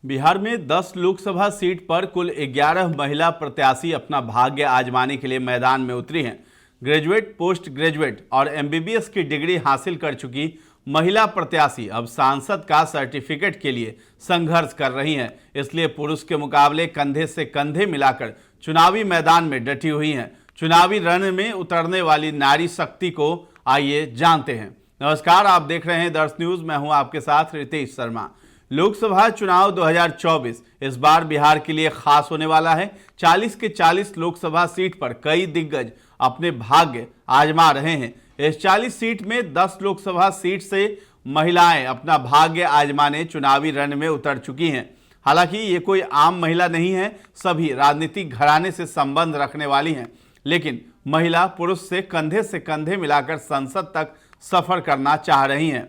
बिहार में 10 लोकसभा सीट पर कुल 11 महिला प्रत्याशी अपना भाग्य आजमाने के लिए मैदान में उतरी हैं। ग्रेजुएट, पोस्ट ग्रेजुएट और एमबीबीएस की डिग्री हासिल कर चुकी महिला प्रत्याशी अब सांसद का सर्टिफिकेट के लिए संघर्ष कर रही हैं। इसलिए पुरुष के मुकाबले कंधे से कंधे मिलाकर चुनावी मैदान में डटी हुई हैं। चुनावी रण में उतरने वाली नारी शक्ति को आइए जानते हैं। नमस्कार, आप देख रहे हैं दर्श न्यूज। मैं हूं आपके साथ रितेश शर्मा। लोकसभा चुनाव 2024 इस बार बिहार के लिए खास होने वाला है। 40 के 40 लोकसभा सीट पर कई दिग्गज अपने भाग्य आजमा रहे हैं। इस 40 सीट में 10 लोकसभा सीट से महिलाएं अपना भाग्य आजमाने चुनावी रण में उतर चुकी हैं। हालांकि ये कोई आम महिला नहीं है, सभी राजनीतिक घराने से संबंध रखने वाली हैं। लेकिन महिला पुरुष से कंधे मिलाकर संसद तक सफर करना चाह रही हैं।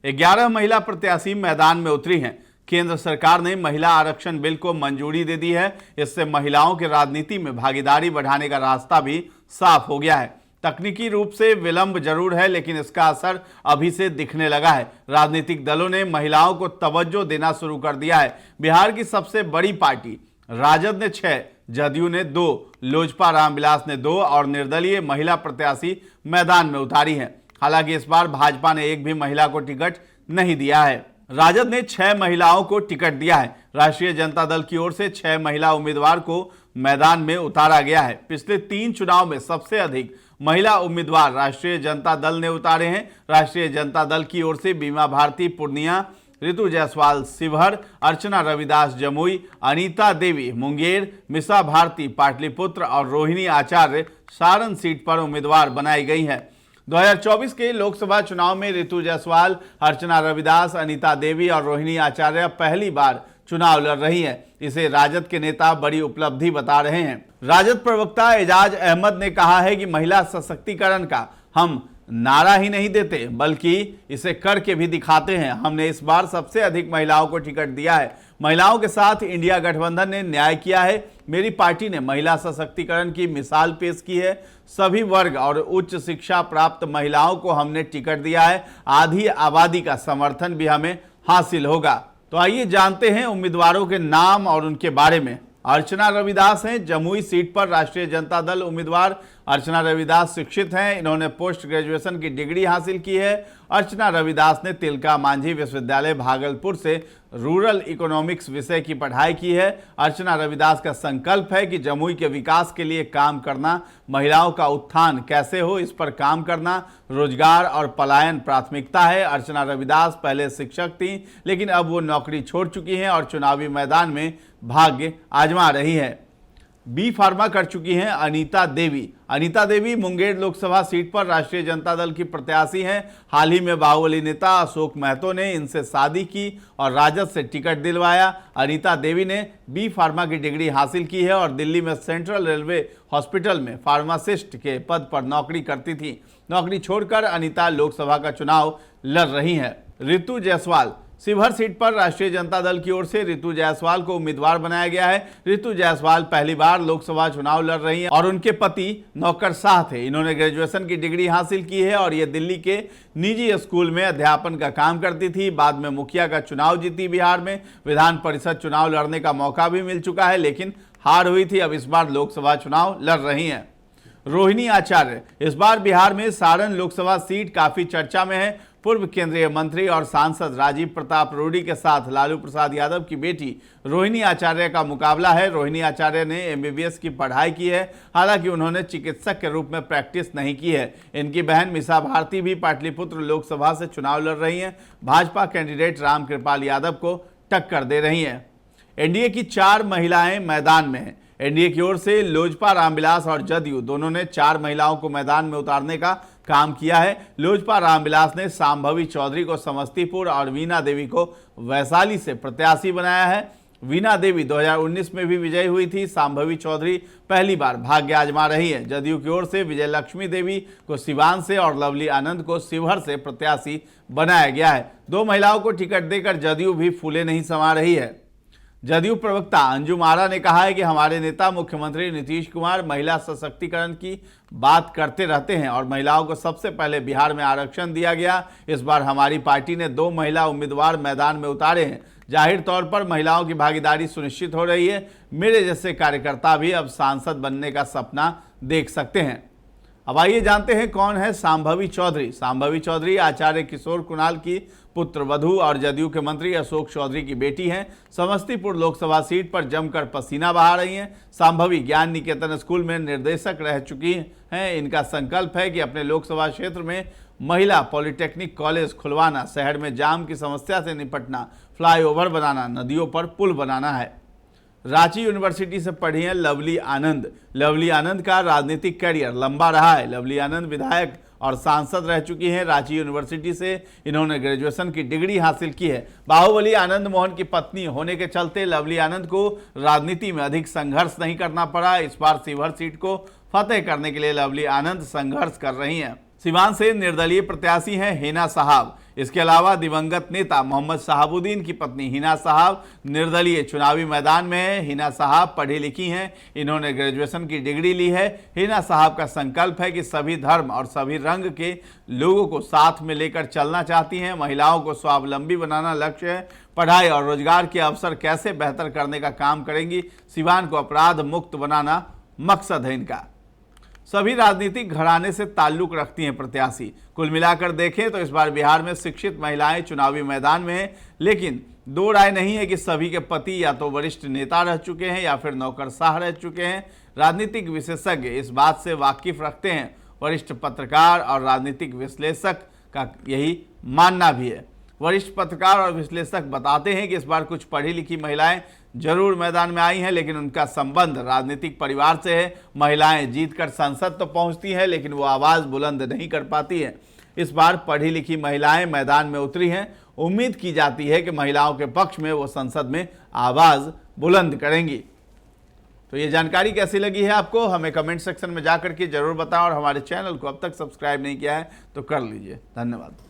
11 महिला प्रत्याशी मैदान में उतरी हैं। केंद्र सरकार ने महिला आरक्षण बिल को मंजूरी दे दी है। इससे महिलाओं के राजनीति में भागीदारी बढ़ाने का रास्ता भी साफ हो गया है। तकनीकी रूप से विलंब जरूर है, लेकिन इसका असर अभी से दिखने लगा है। राजनीतिक दलों ने महिलाओं को तवज्जो देना शुरू कर दिया है। बिहार की सबसे बड़ी पार्टी राजद ने 6, जदयू ने 2, लोजपा रामविलास ने 2 और निर्दलीय महिला प्रत्याशी मैदान में उतारी है। हालांकि इस बार भाजपा ने एक भी महिला को टिकट नहीं दिया है। राजद ने 6 महिलाओं को टिकट दिया है। राष्ट्रीय जनता दल की ओर से 6 महिला उम्मीदवार को मैदान में उतारा गया है। पिछले 3 चुनाव में सबसे अधिक महिला उम्मीदवार राष्ट्रीय जनता दल ने उतारे हैं। राष्ट्रीय जनता दल की ओर से बीमा भारती पूर्णिया, ऋतु जायसवाल शिवहर, अर्चना रविदास जमुई, अनीता देवी मुंगेर, मिसा भारती पाटलिपुत्र और रोहिणी आचार्य सारण सीट पर उम्मीदवार बनाई गई है। 2024 के लोकसभा चुनाव में ऋतु जायसवाल, अर्चना रविदास, अनीता देवी और रोहिणी आचार्य पहली बार चुनाव लड़ रही हैं। इसे राजद के नेता बड़ी उपलब्धि बता रहे हैं। राजद प्रवक्ता एजाज अहमद ने कहा है कि महिला सशक्तिकरण का हम नारा ही नहीं देते, बल्कि इसे करके भी दिखाते हैं। हमने इस बार सबसे अधिक महिलाओं को टिकट दिया है। महिलाओं के साथ इंडिया गठबंधन ने न्याय किया है। मेरी पार्टी ने महिला सशक्तिकरण की मिसाल पेश की है। सभी वर्ग और उच्च शिक्षा प्राप्त महिलाओं को हमने टिकट दिया है। आधी आबादी का समर्थन भी हमें हासिल होगा। तो आइए जानते हैं उम्मीदवारों के नाम और उनके बारे में। अर्चना रविदास हैं, जमुई सीट पर राष्ट्रीय जनता दल उम्मीदवार। अर्चना रविदास शिक्षित हैं। इन्होंने पोस्ट ग्रेजुएशन की डिग्री हासिल की है। अर्चना रविदास ने तिलका मांझी विश्वविद्यालय भागलपुर से रूरल इकोनॉमिक्स विषय की पढ़ाई की है। अर्चना रविदास का संकल्प है कि जमुई के विकास के लिए काम करना, महिलाओं का उत्थान कैसे हो इस पर काम करना, रोजगार और पलायन प्राथमिकता है। अर्चना रविदास पहले शिक्षक थी, लेकिन अब वो नौकरी छोड़ चुकी हैं और चुनावी मैदान में भाग्य आजमा रही है। बी फार्मा कर चुकी हैं अनीता देवी। अनीता देवी मुंगेर लोकसभा सीट पर राष्ट्रीय जनता दल की प्रत्याशी हैं। हाल ही में बाहुबली नेता अशोक महतो ने इनसे शादी की और राजद से टिकट दिलवाया। अनीता देवी ने बी फार्मा की डिग्री हासिल की है और दिल्ली में सेंट्रल रेलवे हॉस्पिटल में फार्मासिस्ट के पद पर नौकरी करती थी। नौकरी छोड़कर अनीता लोकसभा का चुनाव लड़ रही हैं। ऋतु जायसवाल शिवहर सीट पर राष्ट्रीय जनता दल की ओर से ऋतु जायसवाल को उम्मीदवार बनाया गया है। ऋतु जायसवाल पहली बार लोकसभा चुनाव लड़ रही हैं और उनके पति नौकरशाह थे। इन्होंने ग्रेजुएशन की डिग्री हासिल की है और ये दिल्ली के निजी स्कूल में अध्यापन का काम करती थी। बाद में मुखिया का चुनाव जीती। बिहार में विधान परिषद चुनाव लड़ने का मौका भी मिल चुका है, लेकिन हार हुई थी। अब इस बार लोकसभा चुनाव लड़ रही हैं। रोहिणी आचार्य इस बार बिहार में सारण लोकसभा सीट काफी चर्चा में है। पूर्व केंद्रीय मंत्री और सांसद राजीव प्रताप रूडी के साथ लालू प्रसाद यादव की बेटी रोहिणी आचार्य का मुकाबला है। रोहिणी आचार्य ने एमबीबीएस की पढ़ाई की है। हालांकि उन्होंने चिकित्सक के रूप में प्रैक्टिस नहीं की है। इनकी बहन मिसा भारती भी पाटलिपुत्र लोकसभा से चुनाव लड़ रही हैं। भाजपा कैंडिडेट रामकृपाल यादव को टक्कर दे रही हैं। एनडीए की 4 महिलाएं मैदान में हैं। एनडीए की ओर से लोजपा रामविलास और जदयू दोनों ने 4 महिलाओं को मैदान में उतारने का काम किया है। लोजपा रामविलास ने सांभवी चौधरी को समस्तीपुर और वीना देवी को वैशाली से प्रत्याशी बनाया है। वीना देवी 2019 में भी विजयी हुई थी। सांभवी चौधरी पहली बार भाग्य आजमा रही है। जदयू की ओर से विजय लक्ष्मी देवी को सिवान से और लवली आनंद को शिवहर से प्रत्याशी बनाया गया है। 2 महिलाओं को टिकट देकर जदयू भी फूले नहीं समा रही है। जदयू प्रवक्ता अंजुम आरा ने कहा है कि हमारे नेता मुख्यमंत्री नीतीश कुमार महिला सशक्तिकरण की बात करते रहते हैं और महिलाओं को सबसे पहले बिहार में आरक्षण दिया गया। इस बार हमारी पार्टी ने 2 महिला उम्मीदवार मैदान में उतारे हैं। जाहिर तौर पर महिलाओं की भागीदारी सुनिश्चित हो रही है। मेरे जैसे कार्यकर्ता भी अब सांसद बनने का सपना देख सकते हैं। अब आइए जानते हैं कौन है सांभवी चौधरी। सांभवी चौधरी आचार्य किशोर कुणाल की पुत्र वधू और जदयू के मंत्री अशोक चौधरी की बेटी हैं। समस्तीपुर लोकसभा सीट पर जमकर पसीना बहा रही हैं। सांभवी ज्ञान निकेतन स्कूल में निर्देशक रह चुकी हैं। इनका संकल्प है कि अपने लोकसभा क्षेत्र में महिला पॉलिटेक्निक कॉलेज खुलवाना, शहर में जाम की समस्या से निपटना, फ्लाईओवर बनाना, नदियों पर पुल बनाना है। रांची यूनिवर्सिटी से पढ़ी हैं लवली आनंद। लवली आनंद का राजनीतिक करियर लंबा रहा है। लवली आनंद विधायक और सांसद रह चुकी हैं। रांची यूनिवर्सिटी से इन्होंने ग्रेजुएशन की डिग्री हासिल की है। बाहुबली आनंद मोहन की पत्नी होने के चलते लवली आनंद को राजनीति में अधिक संघर्ष नहीं करना पड़ा। इस बार शिवहर सीट को फतेह करने के लिए लवली आनंद संघर्ष कर रही हैं। सिवान से निर्दलीय प्रत्याशी हैं हिना साहब। इसके अलावा दिवंगत नेता मोहम्मद शहाबुद्दीन की पत्नी हिना साहब निर्दलीय चुनावी मैदान में है। हिना साहब पढ़ी लिखी हैं। इन्होंने ग्रेजुएशन की डिग्री ली है। हिना साहब का संकल्प है कि सभी धर्म और सभी रंग के लोगों को साथ में लेकर चलना चाहती हैं। महिलाओं को स्वावलंबी बनाना लक्ष्य है। पढ़ाई और रोजगार के अवसर कैसे बेहतर करने का काम करेंगी। सिवान को अपराध मुक्त बनाना मकसद है इनका। सभी राजनीतिक घराने से ताल्लुक रखती हैं प्रत्याशी। कुल मिलाकर देखें तो इस बार बिहार में शिक्षित महिलाएं चुनावी मैदान में हैं, लेकिन दो राय नहीं है कि सभी के पति या तो वरिष्ठ नेता रह चुके हैं या फिर नौकरशाह रह चुके हैं। राजनीतिक विशेषज्ञ इस बात से वाकिफ रखते हैं। वरिष्ठ पत्रकार और राजनीतिक विश्लेषक का यही मानना भी है। वरिष्ठ पत्रकार और विश्लेषक बताते हैं कि इस बार कुछ पढ़ी लिखी महिलाएं जरूर मैदान में आई हैं, लेकिन उनका संबंध राजनीतिक परिवार से है। महिलाएं जीतकर संसद तो पहुंचती हैं, लेकिन वो आवाज़ बुलंद नहीं कर पाती हैं। इस बार पढ़ी लिखी महिलाएं मैदान में उतरी हैं। उम्मीद की जाती है कि महिलाओं के पक्ष में वो संसद में आवाज़ बुलंद करेंगी। तो ये जानकारी कैसी लगी है आपको, हमें कमेंट सेक्शन में जाकर के जरूर बताएं और हमारे चैनल को अब तक सब्सक्राइब नहीं किया है तो कर लीजिए। धन्यवाद।